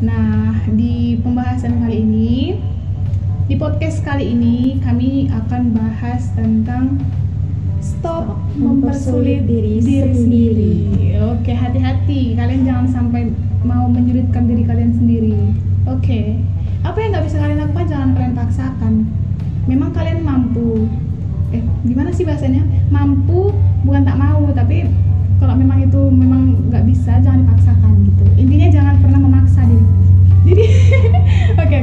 Nah, di pembahasan kali ini, di podcast kali ini kami akan bahas tentang stop mempersulit diri sendiri. Oke, hati-hati, kalian jangan sampai mau menyulitkan diri kalian sendiri. Oke, apa yang nggak bisa kalian lakukan jangan kalian paksakan. Memang kalian mampu. Gimana sih bahasanya? Mampu bukan tak mau, tapi kalau memang itu memang nggak bisa jangan dipaksakan gitu. Intinya jangan pernah memaksa diri. Jadi oke.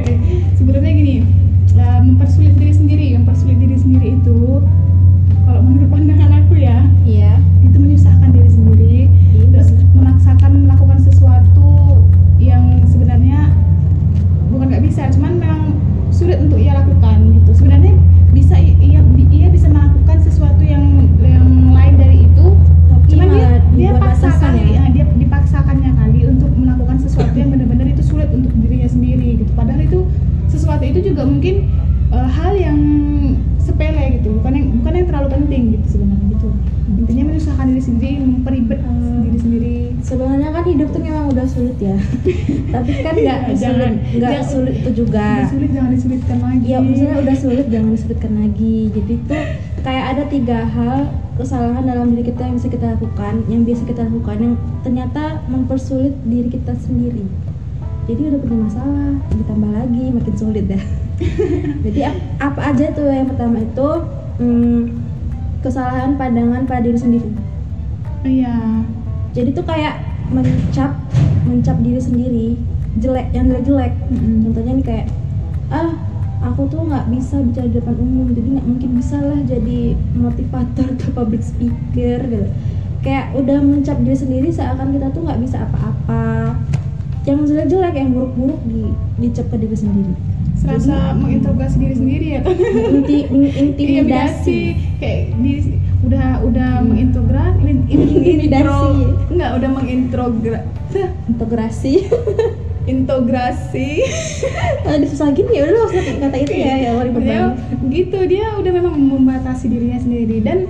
Sebenarnya gini, mempersulit diri sendiri itu kalau menurut pandangan aku ya, itu menyusahkan diri sendiri, terus memaksakan melakukan sesuatu yang sebenarnya bukan nggak bisa, cuman memang sulit untuk ia lakukan gitu. Sebenarnya bisa ia bisa melakukan sesuatu yang lain dari itu, tapi cuman dia paksakan dia dipaksakannya kali untuk melakukan sesuatu yang benar-benar itu sulit untuk dirinya sendiri gitu. Padahal itu sesuatu itu juga mungkin hal yang sepele gitu, bukan yang terlalu penting gitu sebenarnya gitu. Intinya menyusahkan diri sendiri, memperibet diri sendiri. Sebenarnya kan hidup tuh memang udah sulit ya. Tapi kan nggak sulit itu juga. Udah sulit jangan disulitkan lagi. Ya misalnya udah sulit jangan disulitkan lagi. Jadi tuh kayak ada 3 hal kesalahan dalam diri kita yang bisa kita lakukan, yang biasa kita lakukan, yang ternyata mempersulit diri kita sendiri. Jadi udah punya masalah, ditambah lagi makin sulit dah. Jadi apa aja tuh? Yang pertama itu kesalahan pandangan pada diri sendiri. Iya. Jadi tuh kayak mencap diri sendiri yang jelek. Contohnya nih kayak aku tuh nggak bisa bicara di depan umum, jadi nggak mungkin bisa lah jadi motivator atau public speaker gitu. Kayak udah mencap diri sendiri seakan kita tuh nggak bisa apa-apa. Yang jelek-jelek, yang buruk-buruk dicap ke diri sendiri. Serasa menginterogasi diri sendiri ya kan? Intimidasi. Kayak udah integrasi. Susah gini ya udah usah kata itu ya gitu. Dia udah memang membatasi dirinya sendiri, dan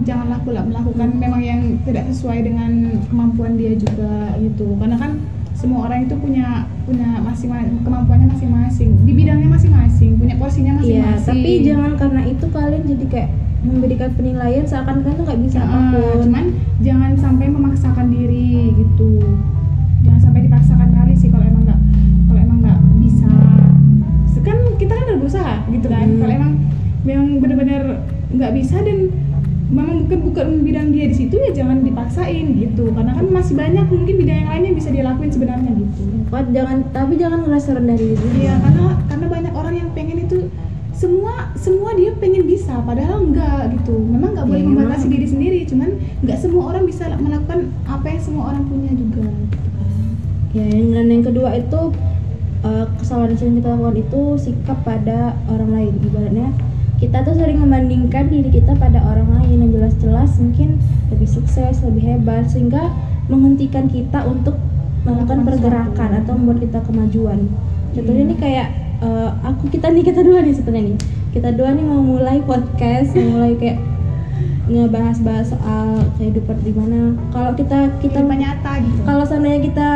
janganlah pula melakukan memang yang tidak sesuai dengan kemampuan dia juga gitu. Karena kan semua orang itu punya masing-masing kemampuannya masing-masing di bidangnya masing-masing, punya porsinya masing-masing. Iya, tapi jangan karena itu kalian jadi kayak memberikan penilaian seakan kalian tuh nggak bisa apapun. Cuman jangan sampai memaksakan diri gitu. Jangan sampai dipaksakan kali sih kalau emang nggak bisa. Kan kita kan udah berusaha gitu kan. Kalau emang benar-benar nggak bisa dan memang bukan bidang dia di situ, ya jangan dipaksain gitu. Karena kan masih banyak mungkin bidang yang lain yang bisa dia lakuin sebenarnya gitu. Jangan ngerasa rendah diri. Iya, karena banyak orang yang pengen itu semua dia pengen bisa, padahal enggak gitu. Memang nggak boleh membatasi diri sendiri, cuman nggak semua orang bisa melakukan apa yang semua orang punya juga. Ya, yang kedua itu kesalahan yang kita lakukan itu sikap pada orang lain. Ibaratnya kita tuh sering membandingkan diri kita pada orang lain yang jelas-jelas mungkin lebih sukses, lebih hebat, sehingga menghentikan kita untuk melakukan pergerakan atau membuat kita kemajuan. Contohnya nih kayak kita dua nih mau mulai podcast, mulai kayak ngebahas soal kehidupan di mana. Kalau kita nyata gitu. Kalau seandainya kita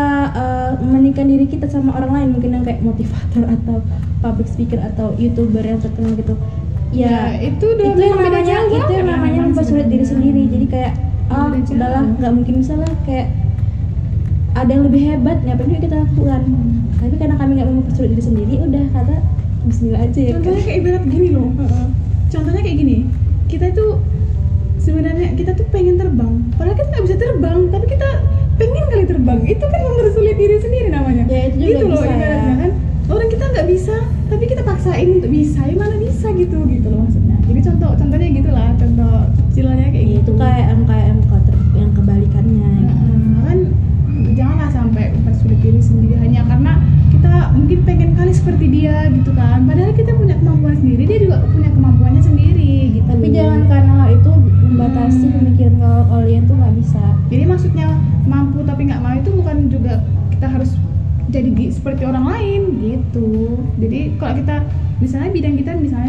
membandingkan diri kita sama orang lain, mungkin yang kayak motivator atau public speaker atau YouTuber yang terkenal gitu. Ya, itu yang namanya mempersulit diri sendiri. Jadi kayak udahlah, nggak mungkin bisa lah, kayak ada yang lebih hebat, ngapain juga kita lakukan. Tapi karena kami nggak mau mempersulit diri sendiri, udah kata bismillah aja ya. Contohnya kayak ibarat gini loh. Contohnya kayak gini, kita tuh sebenarnya kita tuh pengen terbang, padahal kita nggak bisa terbang, tapi kita pengen kali terbang. Itu kan mempersulit diri sendiri namanya. Ya itu juga gitu bisa loh, ibaratnya kan. Orang kita nggak bisa, tapi kita paksain untuk bisa, ya mana bisa gitu loh maksudnya. Jadi contohnya gitulah, contoh kecilnya kayak gitu. Itu kayak yang kebalikannya. Kan janganlah sampai mempersulit diri sendiri hanya karena kita mungkin pengen kali seperti dia gitu kan. Padahal kita punya kemampuan sendiri, dia juga punya kemampuannya sendiri gitu. Tapi jangan karena hal itu membatasi pemikiran kalau kalian tuh nggak bisa. Jadi maksudnya mampu tapi nggak mau itu bukan juga kita harus jadi seperti orang lain gitu. Jadi kalau kita misalnya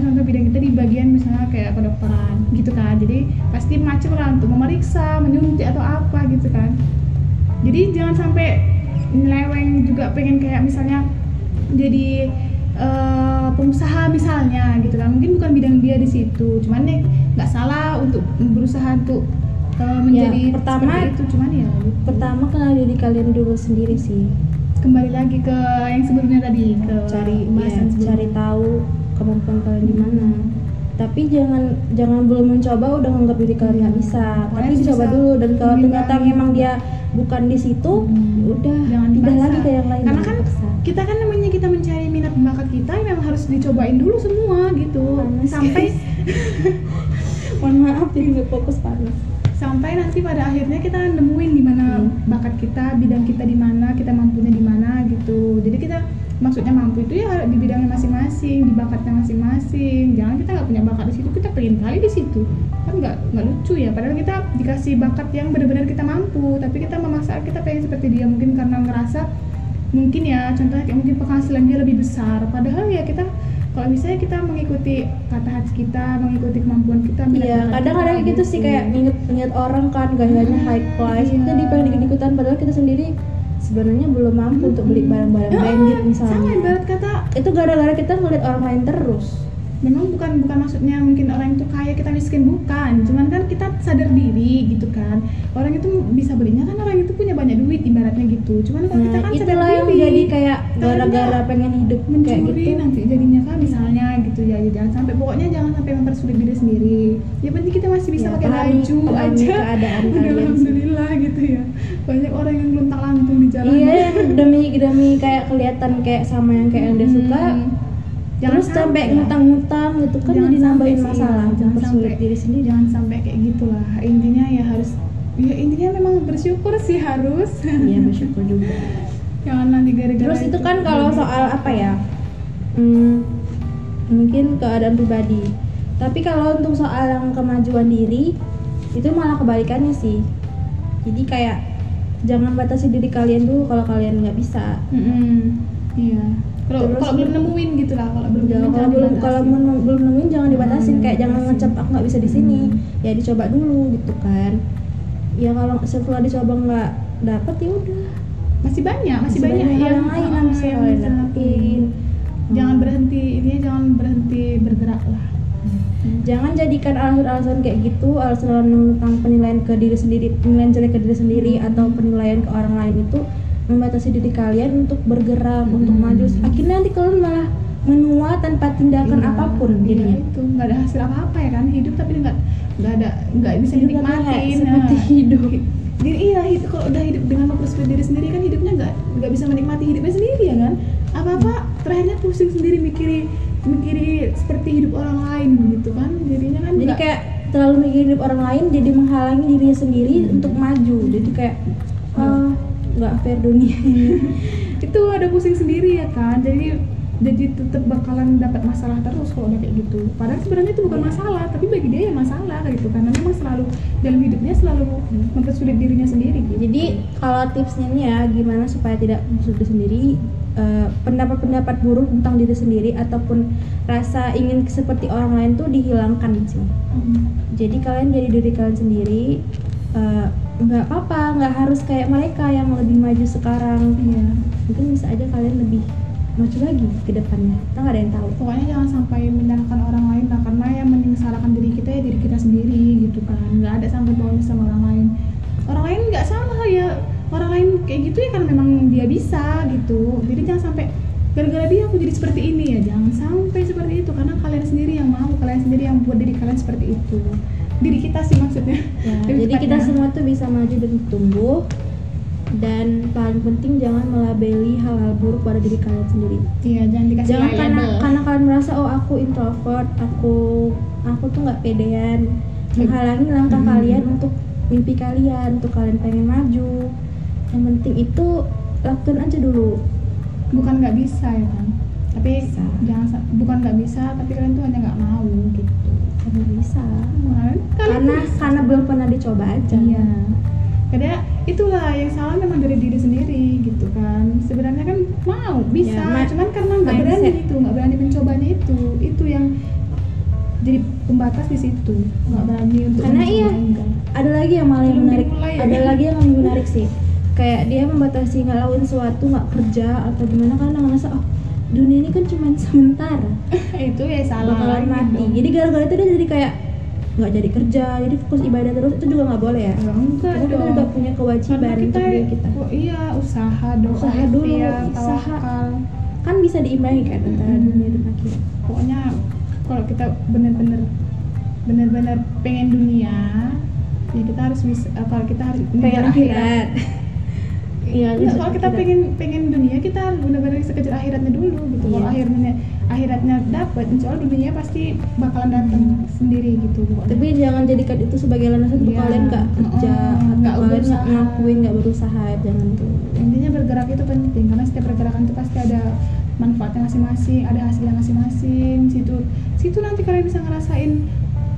contoh bidang kita di bagian misalnya kayak kedokteran gitu kan, jadi pasti macam lah untuk memeriksa, menyuntik atau apa gitu kan. Jadi jangan sampai nyeleweng juga, pengen kayak misalnya jadi pengusaha misalnya gitu kan, mungkin bukan bidang dia di situ, cuman nih nggak salah untuk berusaha untuk menjadi pertama seperti itu, cuman ya gitu. Pertama kenal diri kalian dulu sendiri sih, Kembali lagi ke yang sebelumnya tadi, ke pembahasan sebelumnya. cari tahu kemampuan kalian di mana. Tapi jangan belum mencoba udah nganggap diri kalian nggak bisa. Pokoknya Tapi dicoba bisa dulu, dan kalau menimbang. ternyata memang dia bukan di situ, udah Jangan pindah dipaksa. lagi ke yang lain. Karena jangan kan dipaksa. kita kan namanya kita mencari minat bakat kita, memang harus dicobain dulu semua gitu. Panas, Sampai guys. Mohon maaf jadi nggak fokus, panas. sampai nanti pada akhirnya kita nemuin di mana bakat kita, bidang kita di mana, kita mampunya di mana gitu. Jadi kita maksudnya mampu itu ya di bidangnya masing-masing, di bakatnya masing-masing. Jangan kita nggak punya bakat di situ, kita pengen kali di situ, kan nggak lucu ya. Padahal kita dikasih bakat yang benar-benar kita mampu, tapi kita memaksa kita pengen seperti dia, mungkin karena ngerasa mungkin ya contohnya kayak mungkin penghasilan dia lebih besar. Padahal ya kita kalau misalnya kita mengikuti kata hati kita, mengikuti kemampuan kita, minat Iya, bakat kadang-kadang kita, gitu sih, kayak nginget orang kan gayanya high class, iya. kita pengen ikut-ikutan padahal kita sendiri sebenarnya belum mampu untuk beli barang-barang branded misalnya. Sama ibarat kata Itu gara-gara kita ngeliat orang lain terus. memang bukan maksudnya mungkin orang itu kaya kita miskin, bukan, cuman kan kita sadar diri gitu kan, orang itu bisa belinya kan orang itu punya banyak duit ibaratnya gitu, cuman kalau kita kan sadar Itulah yang diri, jadi kayak kita gara-gara pengen hidup kayak mencuri gitu. nanti jadinya kan misalnya gitu ya, jangan sampai, pokoknya jangan sampai mempersulit diri sendiri. Ya penting kita masih bisa Ya, pakai pahami baju keadaan aja kalian udah sih. alhamdulillah gitu ya. Banyak orang yang luntang-lantung di jalan. Iya, yang demi kayak kelihatan kayak sama yang kayak yang dia suka. Terus sampai ngutang-ngutang gitu kan, Jangan jadi nambahin sampai sih, masalah, jangan mempersulit sampai diri sendiri. Jangan sampai kayak gitulah. Intinya ya harus, ya intinya memang bersyukur sih harus. Iya, bersyukur juga. Jangan nanti gara-gara Terus itu kan kalau soal apa ya, mungkin keadaan pribadi. Tapi kalau untuk soal yang kemajuan diri, itu malah kebalikannya sih. Jadi kayak jangan batasi diri kalian dulu kalau kalian nggak bisa. Iya. Kalau belum nemuin gitu lah, kalau belum nemuin jangan dibatasi. belum nemuin jangan dibatasin, kayak jangan ngecap aku nggak bisa di sini. Ya dicoba dulu gitu kan. Ya kalau setelah dicoba nggak dapet ya udah. Masih banyak hal yang lain yang bisa kalian dapetin. Jangan berhenti bergerak lah. Jangan jadikan alasan-alasan kayak gitu, alasan tentang penilaian ke diri sendiri, penilaian jelek ke diri sendiri atau penilaian ke orang lain itu membatasi diri kalian untuk bergerak, untuk maju. Akhirnya nanti kalian malah menua tanpa tindakan apapun jadinya. Itu nggak ada hasil apa-apa ya kan, hidup tapi nggak bisa Hidup dinikmatin. seperti hidup. Jadi iya, itu kalau udah hidup dengan mempersulit diri sendiri kan hidupnya nggak bisa menikmati hidupnya sendiri ya kan. Apa-apa terakhirnya pusing sendiri mikiri seperti hidup orang lain gitu kan. Jadinya kan Jadi kayak terlalu mikirin hidup orang lain jadi menghalangi dirinya sendiri untuk maju. Jadi kayak nggak fair dunia. itu ada pusing sendiri ya kan. Jadi tetap bakalan dapat masalah terus kalau udah kayak gitu. Padahal sebenarnya itu bukan masalah, tapi bagi dia ya masalah gitu. Karena memang selalu dalam hidupnya selalu mempersulit dirinya sendiri gitu. Jadi kalau tipsnya nih ya, gimana supaya tidak mempersulit sendiri, pendapat-pendapat buruk tentang diri sendiri ataupun rasa ingin seperti orang lain tuh dihilangkan sih. Jadi kalian jadi diri kalian sendiri, nggak apa-apa, nggak harus kayak mereka yang lebih maju sekarang. Iya. Mungkin bisa aja kalian lebih maju lagi ke depannya, kita nggak ada yang tahu. Pokoknya jangan sampai menyalahkan orang lain lah, karena yang menyesalahkan diri kita ya diri kita sendiri gitu kan. Nggak ada sampai bawahnya sama orang lain. Orang lain nggak salah ya, orang lain kayak gitu ya karena memang dia bisa gitu. Jadi jangan sampai gara-gara dia aku jadi seperti ini ya, jangan sampai seperti itu, karena kalian sendiri yang mau, kalian sendiri yang buat diri kalian seperti itu. Diri kita sih maksudnya Ya, lebih jadi kita tepatnya. semua tuh bisa maju dan tumbuh, dan paling penting jangan melabeli hal-hal buruk pada diri kalian sendiri. Iya, jangan dikasih Jangan label. karena kalian merasa oh aku introvert, aku tuh nggak pedean, menghalangi langkah kalian untuk mimpi kalian, untuk kalian pengen maju. Yang penting itu lakukan aja dulu. Bukan nggak bisa ya kan, tapi Bisa. bukan nggak bisa, tapi kalian tuh hanya nggak mau gitu. Karena bisa. Kalian Karena belum pernah dicoba aja. iya. Karena itulah yang salah memang dari diri sendiri gitu kan. Sebenarnya kan mau bisa, Ya, cuman karena nggak mindset. berani itu, nggak berani mencobanya itu yang jadi pembatas di situ. Nggak berani untuk Karena mencoba, iya. enggak. Ada lagi yang malah yang Belum menarik. dimulai ya. Ada lagi yang lebih menarik sih. kayak dia membatasi nggak lakuin sesuatu, nggak kerja atau gimana karena ngerasa oh dunia ini kan cuma sementara. Itu ya salah bakalan lagi mati. dong. Jadi gara-gara itu dia jadi kayak nggak jadi kerja, jadi fokus ibadah terus, itu juga nggak boleh ya. Enggak Karena kita dong. juga punya kewajiban Karena untuk diri kita. oh iya, usaha doa, Usaha dulu, ikhtiar, usaha. tawakal. Kan bisa diimbangi kan antara dunia dan akhirat. Pokoknya kalau kita benar-benar pengen dunia, ya kita harus bisa. Kalau kita harus Pengen mengejar akhirat. Iya, Nggak, kalau kita pengen dunia, kita harus benar-benar bisa kejar akhiratnya dulu gitu. Iya. Kalau akhiratnya dapat, insya Allah dunia pasti bakalan datang sendiri gitu. Pokoknya. Tapi jangan jadikan itu sebagai landasan untuk Iya. kalian nggak kerja atau Nggak kalian nggak berusaha. ngakuin, nggak berusaha, jangan tuh. Intinya bergerak itu penting karena setiap pergerakan itu pasti ada manfaatnya masing-masing, ada hasilnya masing-masing. Situ nanti kalian bisa ngerasain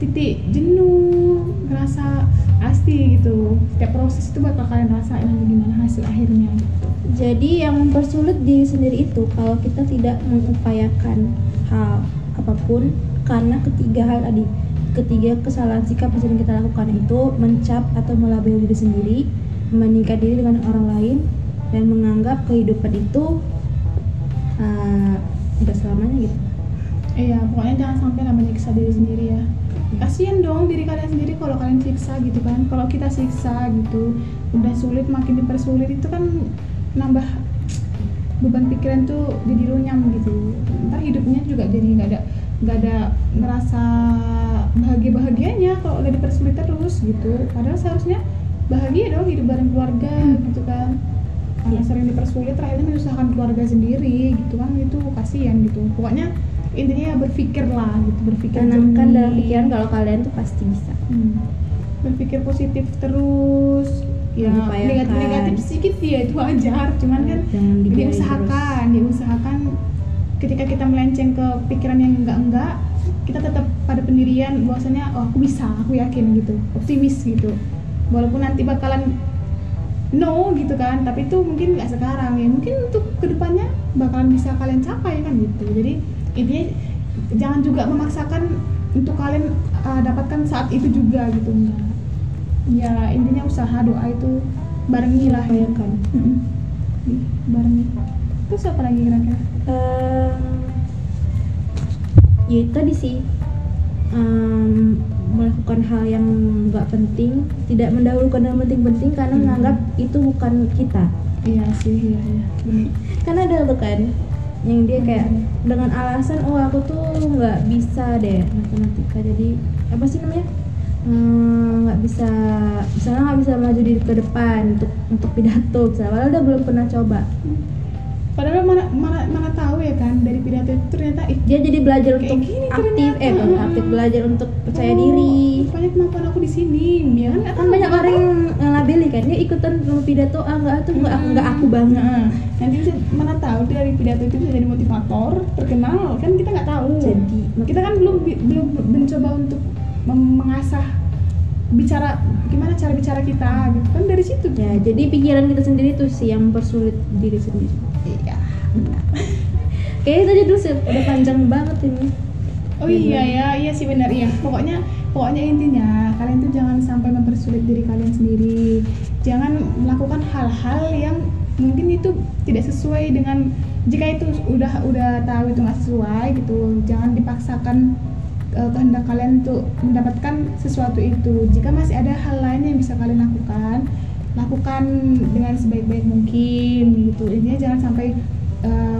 titik jenuh, ngerasa pasti gitu. Setiap proses itu bakal kalian rasain nanti gimana hasil akhirnya gitu. Jadi yang mempersulit diri sendiri itu kalau kita tidak mengupayakan hal apapun karena ketiga kesalahan sikap yang sering kita lakukan itu mencap atau melabeli diri sendiri, membandingkan diri dengan orang lain, dan menganggap kehidupan itu udah selamanya gitu. Iya, pokoknya jangan sampai namanya nyiksa diri sendiri ya. Kasian dong diri kalian sendiri kalau kalian siksa gitu kan. Kalau kita siksa gitu, udah sulit makin dipersulit, itu kan nambah beban pikiran tuh jadi runyam gitu. Ntar hidupnya juga jadi nggak ada ngerasa bahagianya kalau udah dipersulit terus gitu. Padahal seharusnya bahagia dong hidup bareng keluarga gitu kan. Karena sering dipersulit akhirnya menyusahkan keluarga sendiri gitu kan, itu kasihan gitu. Pokoknya intinya ya berpikir Tanamkan jernih. dalam pikiran kalau kalian tuh pasti bisa. Berpikir positif terus ya, Mengupayakan. negatif sedikit ya itu wajar, cuman kan Jangan dibiarin diusahakan ketika kita melenceng ke pikiran yang enggak, kita tetap pada pendirian bahwasanya oh aku bisa, aku yakin gitu, optimis gitu, walaupun nanti bakalan no gitu kan, tapi itu mungkin nggak sekarang ya, mungkin untuk kedepannya bakalan bisa kalian capai kan gitu. Jadi intinya jangan juga memaksakan untuk kalian dapatkan saat itu juga gitu, enggak. Ya intinya usaha, doa itu barengi lah ya. Upayakan. Barengi. Terus apa lagi kira-kira? Ya itu tadi sih, melakukan hal yang nggak penting, tidak mendahulukan yang penting-penting karena menganggap itu bukan kita. Iya sih, iya benar. Kan ada tuh kan yang dia kayak dengan alasan oh aku tuh nggak bisa deh matematika, jadi apa sih namanya, nggak bisa, misalnya nggak bisa maju di ke depan untuk pidato misalnya, padahal udah belum pernah coba. Padahal mana tahu ya kan dari pidato itu ternyata Dia jadi belajar kayak untuk gini aktif, ternyata. bukan aktif, belajar untuk percaya diri. Rupanya kemampuan aku di sini, ya kan? Kan banyak orang yang ngelabeli kan, dia ikutan sama pidato enggak tuh enggak aku banget. Nah, nanti bisa mana tahu dari pidato itu bisa jadi motivator, terkenal kan, kita nggak tahu. Jadi Kita kan belum mencoba untuk mengasah bicara, gimana cara bicara kita gitu kan, dari situ. ya, jadi pikiran kita sendiri tuh sih yang mempersulit diri sendiri. Iya, benar. Kayaknya itu aja dulu sih, udah panjang banget ini. Oh iya sih benar iya. Pokoknya intinya kalian tuh jangan sampai mempersulit diri kalian sendiri. Jangan melakukan hal-hal yang mungkin itu tidak sesuai dengan, jika itu udah tahu itu nggak sesuai gitu, jangan dipaksakan kehendak kalian untuk mendapatkan sesuatu itu. Jika masih ada hal lain yang bisa kalian lakukan dengan sebaik-baik mungkin gitu. Intinya jangan sampai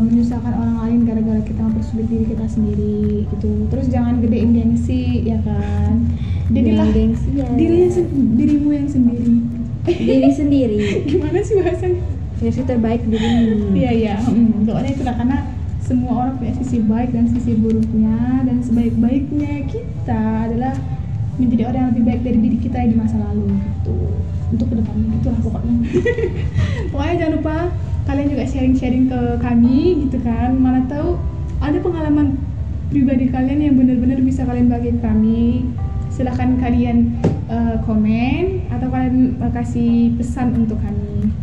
menyusahkan orang lain gara-gara kita mempersulit diri kita sendiri gitu. Terus jangan gedein gengsi ya kan. Jadilah gengsi ya. dirimu yang sendiri. Diri sendiri. Gimana sih bahasanya? Versi terbaik dirimu. Iya. Pokoknya itulah, karena semua orang punya sisi baik dan sisi buruknya, dan sebaik-baiknya kita adalah menjadi orang yang lebih baik dari diri kita di masa lalu gitu. Untuk kedepannya itulah pokoknya. Pokoknya jangan lupa kalian juga sharing ke kami gitu kan, mana tahu ada pengalaman pribadi kalian yang benar-benar bisa kalian bagi ke kami. Silahkan kalian komen atau kalian kasih pesan untuk kami.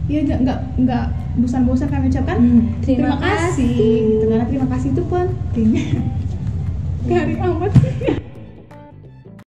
Ya nggak bosan-bosan kami ucapkan terima kasih gitu, karena terima kasih itu penting. Garing amat.